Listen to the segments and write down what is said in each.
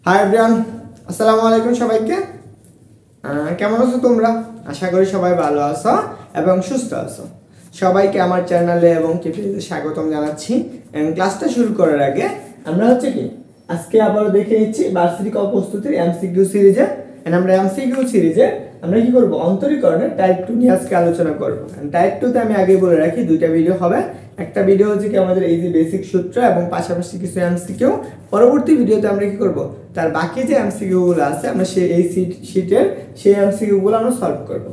Hi everyone, আসসালামু আলাইকুম সবাইকে। কেমন আছো তোমরা? আশা করি সবাই ভালো আছো এবং সুস্থ আছো। সবাইকে আমার চ্যানেলে এবং টিভিতে স্বাগতম জানাচ্ছি। ক্লাসটা শুরু করার আগে আমরা আজকে আবার দেখে নিচ্ছি ভার্সিটি ক প্রস্তুতির এমসিকিউ সিরিজে। আমরা এমসিকিউ সিরিজে আমরা কি করব, অন্তরীকরণের টাইপ 2 নিয়ে আজকে আলোচনা করব। টাইপ 2 তে আমি আগে বলে রাখি দুইটা ভিডিও হবে। একটা ভিডিও হচ্ছে কি আমাদের এই যে বেসিক সূত্র এবং পাশাপাশি কিছু এমসিকিউ। পরবর্তী ভিডিওতে আমরা কি করব, তার বাকি যে এমসিকিউ গুলো আছে আমরা এই শীটের সেই এমসিকিউ গুলো আমরা সলভ করব।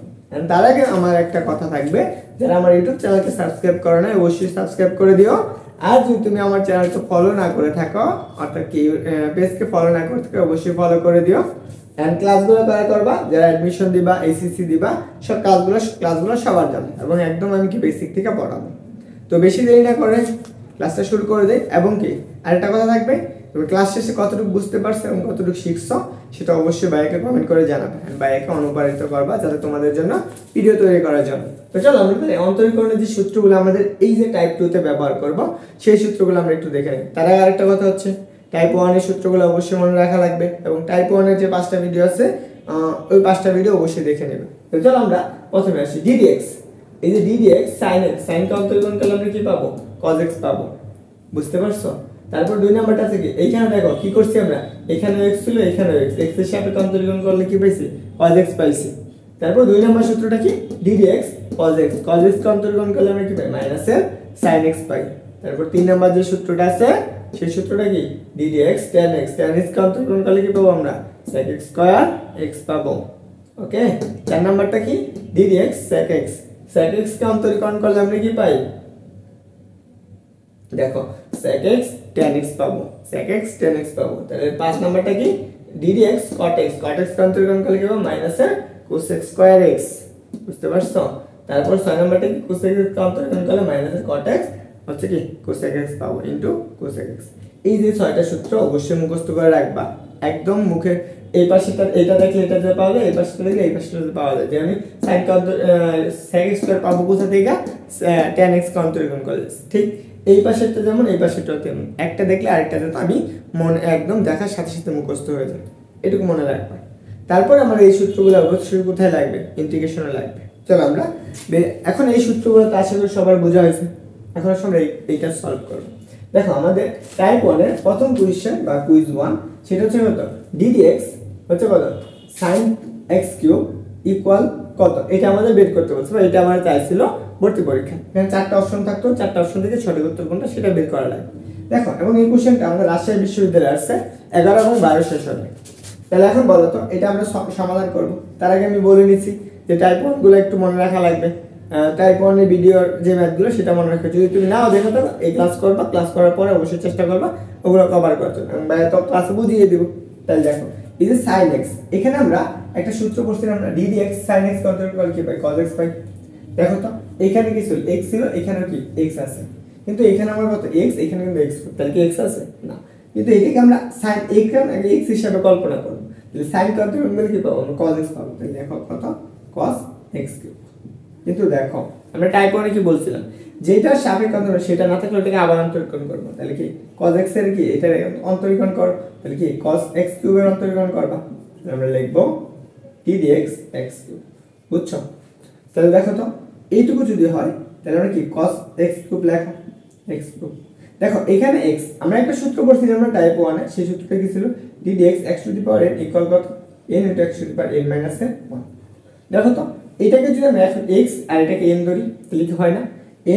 তার আগে আমার একটা কথা থাকবে, যারা আমার ইউটিউব চ্যানেলকে সাবস্ক্রাইব করে না অবশ্যই সাবস্ক্রাইব করে দিও। আর যদি তুমি আমার চ্যানেলকে ফলো না করে থাকো, অর্থাৎ কি পেজকে ফলো না করে থাকো, অবশ্যই ফলো করে দিও। এন্ড ক্লাসগুলো কারা করবা, যারা অ্যাডমিশন দিবা, এইচএসসি দিবা, সব ক্লাসগুলো সবার জানো এবং একদম আমি কি বেসিক থেকে পড়াবো। তো বেশি দেরি না করে ক্লাসটা শুরু করে দেই। এবং কি আরেকটা কথা থাকবে, তুমি ক্লাস শেষে কতটুকু বুঝতে পারছো এবং কতটুকু শিখছো সেটা অবশ্যই ভাইকে কমেন্ট করে জানাবে। ভাইকে অনুপ্রাণিত করবা যাতে তোমাদের জন্য ভিডিও তৈরি করার জন্য। তো চলো আমরা অন্তরীকরণের যে সূত্রগুলো আমাদের এই যে টাইপ 2 তে ব্যবহার করব সেই সূত্রগুলো আমরা একটু দেখে নিই। তার আগে আরেকটা কথা হচ্ছে, টাইপ 1 এর সূত্রগুলো অবশ্যই মনে রাখা লাগবে এবং টাইপ 1 এর যে 5টা ভিডিও আছে ওই 5টা ভিডিও অবশ্যই দেখে নেবে। তো চলো আমরা প্রথমে আসি ddx। এই যে ddx sin x, sin কে অন্তরীকরণ করলে আমরা কি পাবো, cos x পাবো। বুঝতে পারছো? তারপর দুই নাম্বারটা আছে কি, এইখানে দেখো কি করছি আমরা, এখানে x ছিল, এখানে x, x এর সাপেক্ষে অন্তরীকরণ করলে কি পাইছি, cos x পাইছি। তারপর দুই নাম্বার সূত্রটা কি, ddx cos x, cos x কে অন্তরীকরণ করলে আমরা কি পাই, মাইনাস এর sin x পাই। তারপর তিন নাম্বার যে সূত্রটা আছে সেই সূত্রটা কি, ddx tan x, tan x কে অন্তরীকরণ করলে কি পাবো আমরা, sec x স্কয়ার x পাবো। ওকে, চার নাম্বারটা কি, ddx sec x, sec x কে অন্তরীকরণ করলে আমরা কি পাই, দেখো sec x tan x পাবো, sec x tan x পাবো। তাহলে পাঁচ নাম্বারটা কি, ddx cot x, cot x কে অন্তরীকরণ করলে কি পাবো, মাইনাস এর cos x স্কয়ার x। বুঝতে পারছো? তারপর ছয় নাম্বারটা কি, cos x কে অন্তরীকরণ করলে মাইনাস এর cot x হচ্ছে কি cosec x পাবো ইনটু cosec x। এই যে ছয়টা সূত্র অবশ্যই মুখস্থ করে রাখবা, একদম মুখে। এই পাশেটা এটা দেখলে এটা যে পাওয়া যায়, এই পাশেটা দেখলে এই পাশেটা পাওয়া যায়। যে আমি sin sec x স্কয়ার পাবো কোথা থেকে, tan x কে অন্তরীকরণ করলে। ঠিক এই পাশেরটা যেমন এই পাশেরটাও তেমন, একটা দেখলে আরেকটা যেন আমি মনে একদম দেখার সাথে সাথে মুখস্থ হয়ে যায়, এটুকু মনে রাখবা। তারপর আমার এই সূত্রগুলো অবশ্যই কোথায় লাগবে, ইন্টিগ্রেশনে লাগবে। চলো আমরা এখন এই সূত্রগুলো তো আশা করি সবার বোঝা হয়েছে। এখন আমরা এইটা সলভ করব। দেখো আমাদের টাইপ 1 এর প্রথম কোশ্চেন বা কুইজ 1 সেটা হচ্ছে কত, ddx হচ্ছে কত, sin x কিউব ইকুয়াল কত, এটা আমাদের বের করতে বলছে বা এটা আমার চাইছিল ভর্তি পরীক্ষা। এখানে চারটা অপশন থাকতো, চারটা অপশন থেকে সঠিক উত্তর কোনটা সেটা বের করা লাগে। দেখো এবং এই কোশ্চেনটা আমাদের রাজশাহী বিশ্ববিদ্যালয়ে আসছে 11 এবং 12 সেশনে। তাহলে এখন বলো তো এটা আমরা সমাধান করব। তার আগে আমি বলে নিচ্ছি যে টাইপ 1 গুলো একটু মনে রাখা লাগবে। টাইপ 1 এর ভিডিওর যে ম্যাথগুলো সেটা মনে রাখবে। যদি তুমি নাও দেখো তো এই ক্লাস করবা, ক্লাস করার পরে অবশ্যই চেষ্টা করবা ওগুলো কভার করার জন্য। আমি তো ক্লাসে বুঝিয়ে দেব। তাহলে দেখো এই যে sin x, এখানে আমরা একটা সূত্র পড়ছিলাম না, ddx sin x কন্ট্রোল করলে কি পাই, cos x পাই। দেখো তো এখানে কি ছিল, x ছিল, এখানে কি x আছে, কিন্তু এখানে আমরা কত x, এখানে কিন্তু x, তাহলে কি x আছে না, কিন্তু এটাকে আমরা sin x হিসেবে কল্পনা করব। তাহলে sin কন্ট্রোল করলে কি পাবো, cos x পাবো। তাহলে দেখো কত, cos x কিউব। কিন্তু দেখো আমরা টাইপ 1 এ কি বলছিলাম, যেটা সাপেক্ষে অন্তরীকরণ সেটা না থাকলে এটাকে আবার অন্তরীকরণ করব। তাহলে কি cos x এর কি এটা অন্তরীকরণ কর, তাহলে কি cos x কিউবের অন্তরীকরণ করবা। তাহলে আমরা লিখব ddx x কিউব। বুঝছো? তাহলে দেখো তো এইটুকু যদি হয় তাহলে আমরা কি cos x কিউব লেখো, x কিউব। দেখো এখানে x আমরা একটা সূত্র পড়ছিলাম আমরা টাইপ 1 এ, সেই সূত্রটা কি ছিল, ddx x to the power n equal কত, n into x to the power n minus 1। দেখো তো এটাকে যদি আমরা এখন x আর এটাকে n ধরি তাহলে কি হয় না,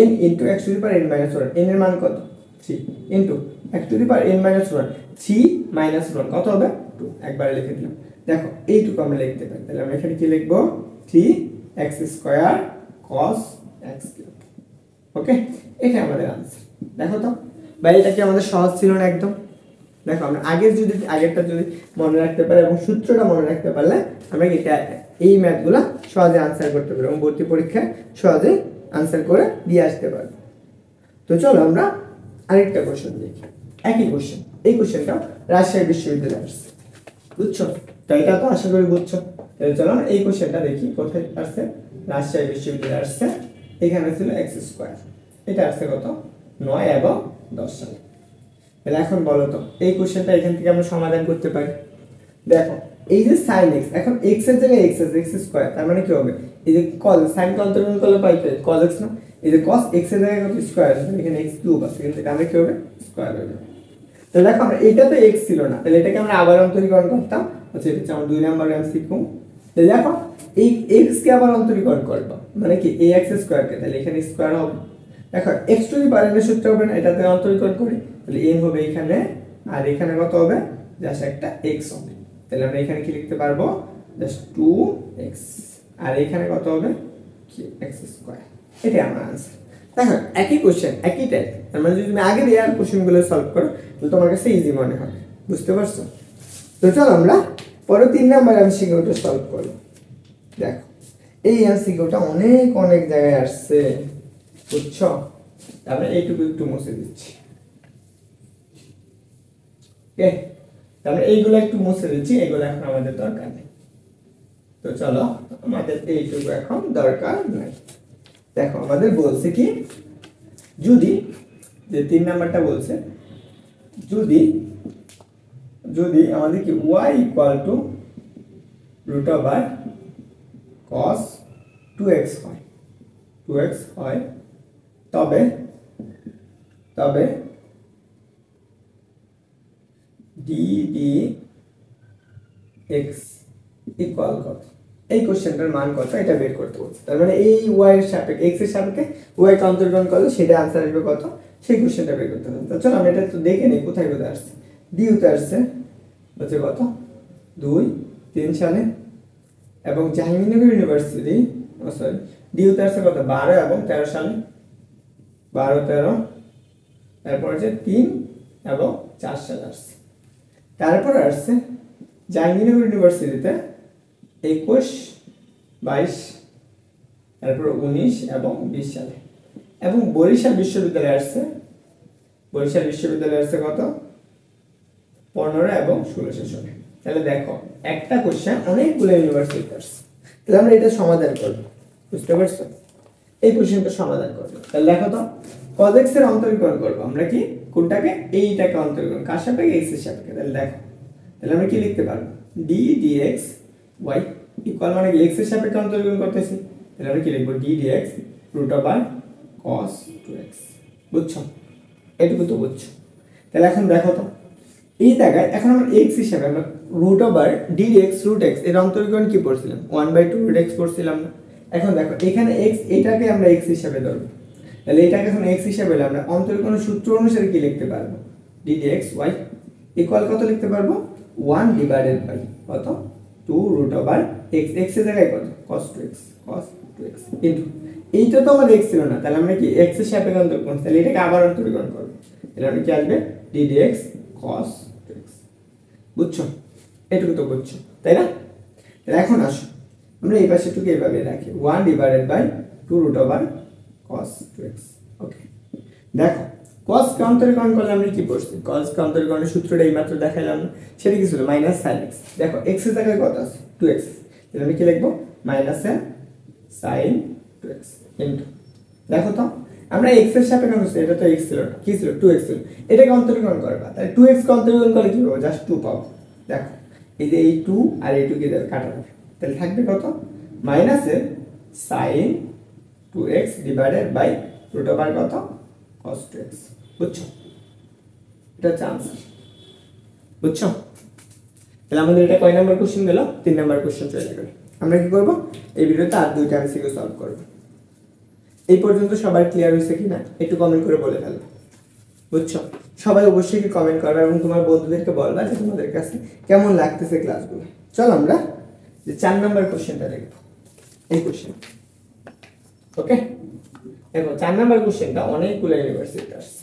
n into x to the power n minus 1, n এর মান কত 3 into x to the power n minus 1, 3 minus 1 কত হবে 2, একবারে লিখে দিলাম। দেখো এইটুকু আমরা লিখতে পারি। তাহলে আমরা এখানে কি লিখব, 3x স্কয়ার cos x কিউব। ওকে, এটা আমাদের आंसर। দেখো তো ভাই এটা কি আমাদের সহজ ছিল না একদম। দেখো আমরা আগেরটা যদি মনে রাখতে পারি এবং সূত্রটা মনে রাখতে পারলে আমরা এটা এই ম্যাথগুলো সহজে आंसर করতে পারবো এবং ভর্তি পরীক্ষায় সহজে आंसर করে দিয়ে আসতে পারবো। তো চলো আমরা আরেকটা কোশ্চেন দেখি, একই কোশ্চেন। এই কোশ্চেনটা রাজশাহী বিশ্ববিদ্যালয়ে আসছে। বুঝছো? তো এটা তো আশা করি বুঝছো। তাহলে চলো এই কোশ্চেনটা দেখি কোথায় আসছে, রাজশাহী বিশ্ববিদ্যালয়ে আসছে। এখানে ছিল x স্কয়ার, এটা আসছে কত 9 এবং 10 সালে। তাহলে এখন বলো তো এই কোশ্চেনটা এখান থেকে আমরা সমাধান করতে পারি। দেখো এই যে sin x, এখন x এর জায়গায় x আছে, x স্কয়ার, তার মানে কি হবে এই যে cos sin কে অন্তর্গণ করলে পাই cos x না, এই যে cos x এর জায়গায় কত স্কয়ার আছে, এখানে x কিউব আছে, কিন্তু আমরা কি হবে স্কয়ার হবে। তাহলে দেখো আমরা এটা তো x ছিল না, তাহলে এটাকে আমরা আবার অন্তরীকরণ করতাম, আচ্ছা এটা হচ্ছে আমার 2 নাম্বার এমসিকিউ। তাহলে দেখো এই x কে আবার অন্তরীকরণ করব মানে কি ax স্কয়ার কে, তাহলে এখানে স্কয়ার হবে। দেখো x to the power n এর সূত্র হবে না, এটাতে অন্তরীকরণ করি, তাহলে n হবে এখানে, আর এখানে কত হবে জাস্ট একটা x হবে। তাহলে আমরা এখানে কি লিখতে পারবো জাস্ট 2x, আর এখানে কত হবে কি x স্কয়ার। এটাই আমার आंसर। দেখো একই কোশ্চেন একই টাইপ, তার মানে যদি তুমি আগের এর কোশ্চেনগুলো সলভ করো তাহলে তোমার কাছে ইজি মনে হবে, বুঝতে পারছো? তো চলো আমরা পরে 3 নাম্বার এমসিকিউটা সলভ করব। দেখো এই এমসিকিউটা অনেক অনেক জায়গায় আসছে, বুঝছো? তাহলে এইটুকু একটু মুছে দিচ্ছি, ওকে? তাহলে এইগুলো একটু মুছে দিচ্ছি, এগুলো এখন আমাদের দরকার নেই। তো চলো আমাদের এইটুকু এখন দরকার নাই। দেখো আমাদের বলছে কি, যদি যে 3 নাম্বারটা বলছে যদি যদি আমাদের কি y equal to root over cos 2x হয়, 2x হয়, তবে তবে ddx ইকুয়াল কত, এই কোশ্চেনটার মান কত এটা বের করতে বলছে। তার মানে এই y এর সাপেক্ষে x এর সাপেক্ষে y কে অন্তর্গণ করলে সেটা आंसर আসবে কত, সেই কোশ্চেনটা বের করতে হবে। তো চলো আমরা এটা তো দেখে নেই কোথায় কোথায় আসছে। ডিউ তে আসছে হচ্ছে কত 2-3 সালে, এবং জাহাঙ্গীরনগর ইউনিভার্সিটি সরি ডিউ তে আসছে কত 12 এবং 13 সালে, 12-13, তারপর হচ্ছে 3 এবং 4 সালে আসছে। তারপর আসছে জাহাঙ্গীরনগর ইউনিভার্সিটিতে 21-22, তারপর 19 এবং 20 সালে, এবং বরিশাল বিশ্ববিদ্যালয়ে আসছে, বরিশাল বিশ্ববিদ্যালয়ে আসছে কত 15 এবং 16 সালে। তাহলে দেখো একটা কোশ্চেন অনেকগুলো ইউনিভার্সিটিতে আসছে, তাহলে আমরা এটা সমাধান করব, বুঝতে পারছো? এই কোশ্চেনটা সমাধান করব। তাহলে দেখো তো cos x এর অন্তরীকরণ করব আমরা, কি কোনটাকে, এইটাকে অন্তরীকরণ কার সাপেক্ষে x এর সাপেক্ষে। তাহলে দেখো তাহলে আমরা কি লিখতে পারবো d dx y ইকুয়াল মানে x এর সাপেক্ষে অন্তরীকরণ করতেছি, তাহলে আমরা কি লিখব d dx root over cos 2x, বুঝছো? এটুকু তো বুঝছো। তাহলে এখন দেখো তো এই জায়গায় এখন আমরা x হিসাবে আমরা root over d dx root x এর অন্তরীকরণ কি পড়ছিলাম 1/2 রুট x পড়ছিলাম না। এখন দেখো এখানে x, এটাকে আমরা x হিসাবে ধরব, তাহলে এটাকে এখন x হিসাবে আমরা অন্তরীকরণের সূত্র অনুসারে কি লিখতে পারবো d dx y ইকুয়াল কত লিখতে পারবো 1 ডিভাইডেড বাই কত 2 রুট ওভার x, x এর জায়গায় কত cos 2x কিন্তু এইটা তো আমাদের x ছিল না, তাহলে আমরা কি x এর সাপেক্ষে অন্তরীকরণ, তাহলে এটাকে আবার অন্তরীকরণ করব, তাহলে আমরা কি আসবে d dx cos 2x, বুঝছো? এটুকু তো বুঝছো তাই না? তাহলে এখন আসো আমরা এই পাশেটুকু এইভাবে রাখি 1 divided by 2 root over cos 2x, okay? দেখো cos কে অন্তরীকরণ করলে আমরা কি পড়ছি, cos কে অন্তরীকরণের সূত্রটা এইমাত্র দেখাইলাম না, সেটা কি ছিল মাইনাস sin x। দেখো x এর জায়গায় কত আছে 2x, তাহলে আমি কি লিখব মাইনাস sin 2x ইনটু, দেখো তো আমরা x এর সাপেক্ষে করছি, এটা তো x ছিল না, কি ছিল 2x ছিল, এটাকে অন্তরীকরণ করবা, তাহলে 2x কে অন্তরীকরণ করলে কি পাবো জাস্ট 2 পাবো। দেখো এই যে এই 2 আর এই 2 কে কাটা যাবে, তাহলে থাকবে কত minus sin 2x divided by root over কত cos 2x, বুঝছো? এটা হচ্ছে आंसर, বুঝছো? তাহলে আমাদের এটা কয় নাম্বার কোশ্চেন গেল, 3 নাম্বার কোশ্চেন চলে গেল। আমরা কি করব এই ভিডিওতে আর দুইটা এমসিকিউ সলভ করব। এই পর্যন্ত সবার ক্লিয়ার হইছে কিনা একটু কমেন্ট করে বলে ফেলবে, বুঝছো? সবাই অবশ্যই কি কমেন্ট করবে এবং তোমার বন্ধুদেরকে বলবা যে তোমাদের কাছে কেমন লাগতেছে ক্লাসগুলো। চল আমরা যে 4 নাম্বার কোশ্চেনটা দেখব, এই কোশ্চেন, ওকে? দেখো 4 নাম্বার কোশ্চেনটা অনেকগুলো ইউনিভার্সিটি আসছে,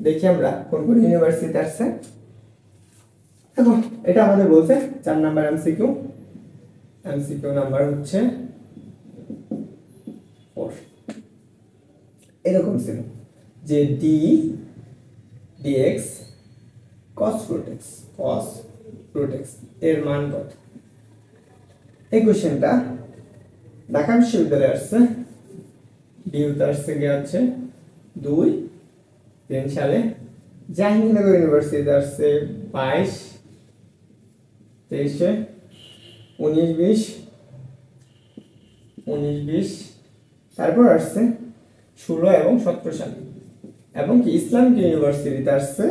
দেখি আমরা কোন কোন ইউনিভার্সিটি আসছে। দেখো এটা আমাদের বলছে 4 নাম্বার এমসিকিউ, এমসিকিউ নাম্বার হচ্ছে 4। এরকম ছিল যে d dx cos root x এর মান কত। এই কোশ্চেনটা ঢাকা বিশ্ববিদ্যালয়ে আসছে, ডিউ তে আসছে কি আছে 2-3 সালে, জাহাঙ্গীরনগর ইউনিভার্সিটি আসছে 22, 23, 19, 20, 19, 20, তারপর আসছে 16 এবং 17 সালে, এবং কি ইসলামিক ইউনিভার্সিটিতে আসছে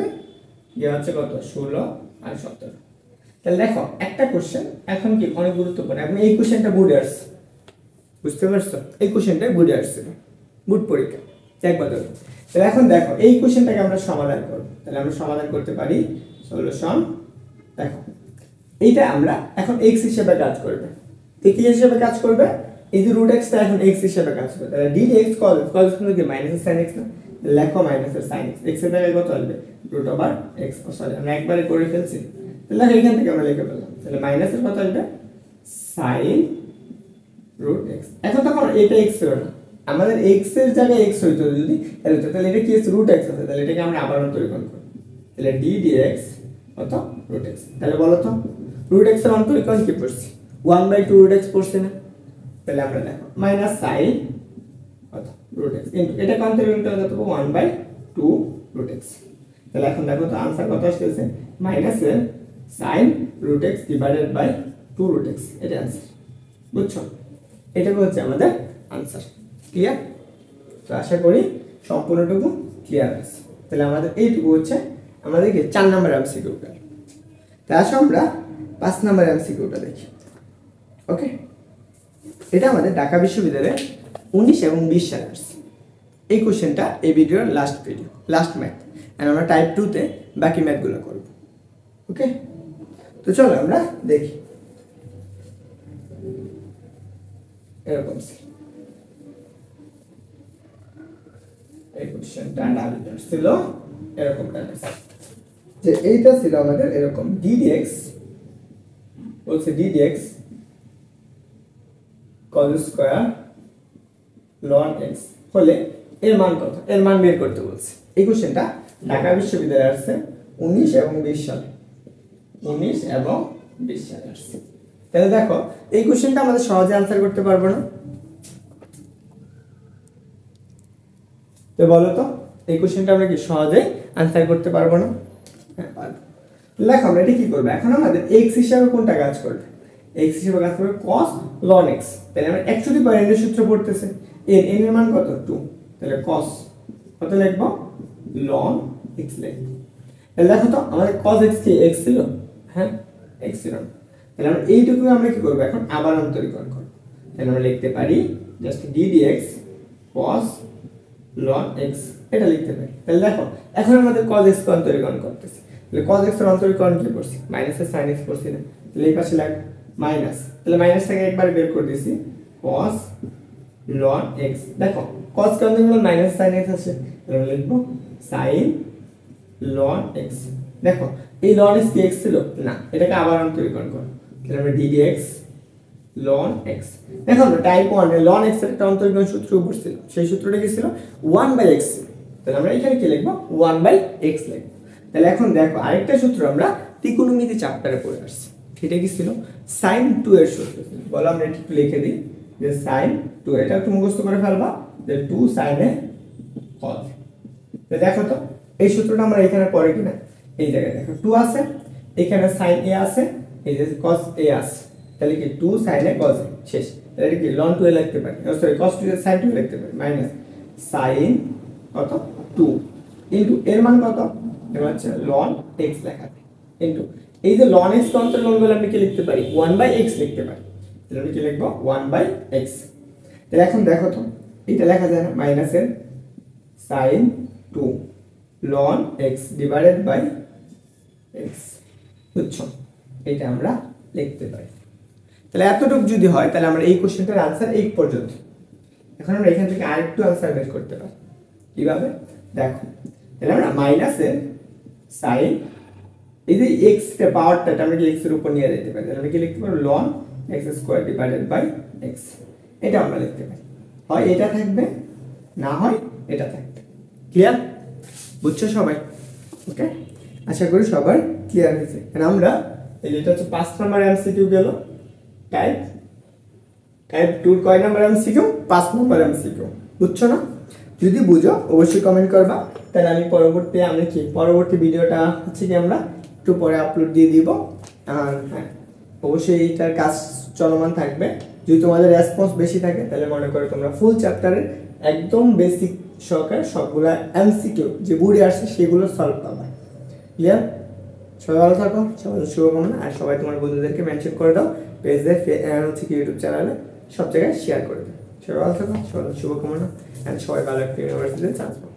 ইয়ে হচ্ছে কত 16 আর 17। তাহলে দেখো একটা কোশ্চেন এখন কি অনেক গুরুত্বপূর্ণ, এবং এই কোশ্চেনটা বোর্ডে আসছে, বুঝতে পারছো? এই কোশ্চেনটা বোর্ডে আসছে, বোর্ড পরীক্ষা একবার ধরো। তাহলে এখন দেখো এই কোশ্চেনটাকে আমরা সমাধান করব। তাহলে আমরা সমাধান করতে পারি সলিউশন। দেখো এইটা আমরা এখন x হিসেবে কাজ করবে, কি হিসেবে কাজ করবে? এই যে √x টা এখন x হিসেবে কাজ করবে। তাহলে dx cos কিন্তু কি মাইনাস sin x না, লেখো মাইনাস sin x, x এর জায়গায় কত আসবে √x, সরি আমরা একবারে করে ফেলছি। তাহলে এখান থেকে আমরা লিখে ফেললাম, তাহলে মাইনাসের কত আসবে sin √x। এখন তখন এটা x ছিল না, আমাদের x এর জায়গায় x হইতো যদি, তাহলে এটা কি √x আছে, তাহলে এটাকে আমরা আবার অন্তরীকরণ করব। তাহলে d dx কত √x। তাহলে বলো তো √x এর অন্তরীকরণ কি পড়ছি 1/2 √x পড়ছে না? তাহলে আমরা দেখো মাইনাস sin কত √x ইনটু এটা অন্তরীকরণ কত পাবো 1/2 √x। তাহলে এখন দেখো তো आंसर কত আসছে minus sin √x divided by 2 √x, এটা आंसर, বুঝছো? এটা হচ্ছে আমাদের आंसर। ক্লিয়ার? তো আশা করি সম্পূর্ণটুকু ক্লিয়ার আছে। তাহলে আমাদের এইটুকু হচ্ছে আমাদের কি 4 নাম্বার এমসিকিউটা। তাই আসো আমরা 5 নাম্বার এমসিকিউটা দেখি। ওকে, এটা আমাদের ঢাকা বিশ্ববিদ্যালয়ের 19 এবং 20 সালে আসছে। এই কোশ্চেনটা এই ভিডিওর লাস্ট ম্যাথ, এন্ড আমরা টাইপ 2 তে বাকি ম্যাথগুলো করব। ওকে, তো চলো আমরা দেখি। এরকম এই কোশ্চেনটা ডাবল ছিল এরকম যে এইটা ছিল আমাদের এরকম ddx বলছে ddx cos square ln x হলে এর মান কত, এর মান বের করতে বলছে। এই কোশ্চেনটা ঢাকা বিশ্ববিদ্যালয়ে আসছে 19 এবং 20 সালে, 19 এবং 20 সালে আসছে। তাহলে দেখো এই কোশ্চেনটা আমাদের সহজে आंसर করতে পারবো না? তো বলো তো এই কোশ্চেনটা আমরা কি সহজে आंसर করতে পারবো না? হ্যাঁ পারবো। দেখো আমরা এটা কি করব, এখন আমাদের x হিসাবে কোনটা কাজ করবে, x হিসাবে কাজ করবে cos ln x। তাহলে আমরা x to the power n এর সূত্র পড়তেছে, n এর মান কত 2, তাহলে cos কত লিখব ln x লিখব। তাহলে দেখো তো আমাদের cos x কি x ছিল, হ্যাঁ x ছিল। তাহলে আমরা এইটুকু আমরা কি করব এখন আবার অন্তরীকরণ করব। তাহলে আমরা লিখতে পারি just d dx cos ln x, এটা লিখতে পারি। তাহলে দেখো এখন আমাদের cos x কে অন্তরীকরণ করতেছি, তাহলে cos x এর অন্তরীকরণ কি করছি মাইনাস এর sin x করছি না, তাহলে এই পাশে লাগবে মাইনাস, তাহলে মাইনাস থেকে একবার বের করে দিয়েছি cos ln x। দেখো cos কে অন্তরীকরণ মাইনাস sin x আছে, তাহলে লিখব sin ln x। দেখো এই ln x কি x ছিল না, এটাকে আবার অন্তরীকরণ করব। তাহলে আমরা d dx ln x। দেখো আমরা টাইপ 1 এ ln x এর একটা অন্তরীকরণ সূত্র উপর ছিল, সেই সূত্রটা কি ছিল 1/x। তাহলে আমরা এখানে কি লিখব 1/x লিখব। তাহলে এখন দেখো আরেকটা সূত্র আমরা ত্রিকোণমিতি চ্যাপ্টারে পড়ে আসছি, এটা কি ছিল sin 2 এর সূত্র ছিল। বলো আমরা একটু লিখে দিই যে sin 2, এটা একটু মুখস্থ করে ফেলবা যে 2 sin a cos। তো দেখো তো এই সূত্রটা আমরা এখানে পড়ে কিনা, এই জায়গায় দেখো 2 আছে, এখানে sin a আছে, এই যে cos a আছে, তাহলে কি 2 sin a cos a শেষ। তাহলে এটা কি ln 2 এ লিখতে পারি, সরি cos 2 এর sin 2 এ লিখতে পারি মাইনাস sin কত 2 ইনটু এর মান কত, এর মান হচ্ছে ln x লেখা আছে ইনটু এই যে ln x অন্তর্গণ বলে আমরা কি লিখতে পারি 1/x লিখতে পারি। তাহলে আমরা কি লিখব 1/x। তাহলে এখন দেখো তো এটা লেখা যায় না মাইনাস এর sin 2 ln x divided by x, বুঝছো? এটা আমরা লিখতে পারি। তাহলে এতটুকু যদি হয় তাহলে আমরা এই কোশ্চেনটার आंसर এই পর্যন্ত। এখন আমরা এখান থেকে আরেকটু आंसर বের করতে পারি, কিভাবে দেখো। তাহলে আমরা মাইনাস এর sin এই যে x এর পাওয়ারটা আমরা কি x এর উপর নিয়ে যেতে পারি, তাহলে আমরা কি লিখতে পারি ln x square divided by x, এটা আমরা লিখতে পারি। হয় এটা থাকবে, না হয় এটা থাকবে। ক্লিয়ার? বুঝছো সবাই? ওকে, আশা করি সবার ক্লিয়ার হয়েছে। এখন আমরা এই যেটা হচ্ছে 5 নাম্বার এমসিকিউ গেল, টাইপ 2 কয় নাম্বার এমসিকিউ 5 নাম্বার এমসিকিউ, বুঝছো না? যদি বুঝো অবশ্যই কমেন্ট করবা। তাহলে আমি পরবর্তী ভিডিওটা হচ্ছে কি আমরা একটু পরে আপলোড দিয়ে দিব। আর হ্যাঁ, অবশ্যই এইটার কাজ চলমান থাকবে। যদি তোমাদের রেসপন্স বেশি থাকে তাহলে মনে করো তোমরা ফুল চ্যাপ্টারের একদম বেসিক সহকারে সবগুলা এমসিকিউ যে বুড়ি আসছে সেগুলো সলভ পাবা। ক্লিয়ার? সবাই ভালো থাকো, সবাই শুভকামনা। আর সবাই তোমার বন্ধুদেরকে মেনশন করে দাও, পেজে হচ্ছে কি ইউটিউব চ্যানেলে সব জায়গায় শেয়ার করে দাও। সবাই ভালো থাকো, সবাই শুভকামনা। অ্যান্ড সবাই ভালো একটা ইউনিভার্সিটিতে চান্স পাও।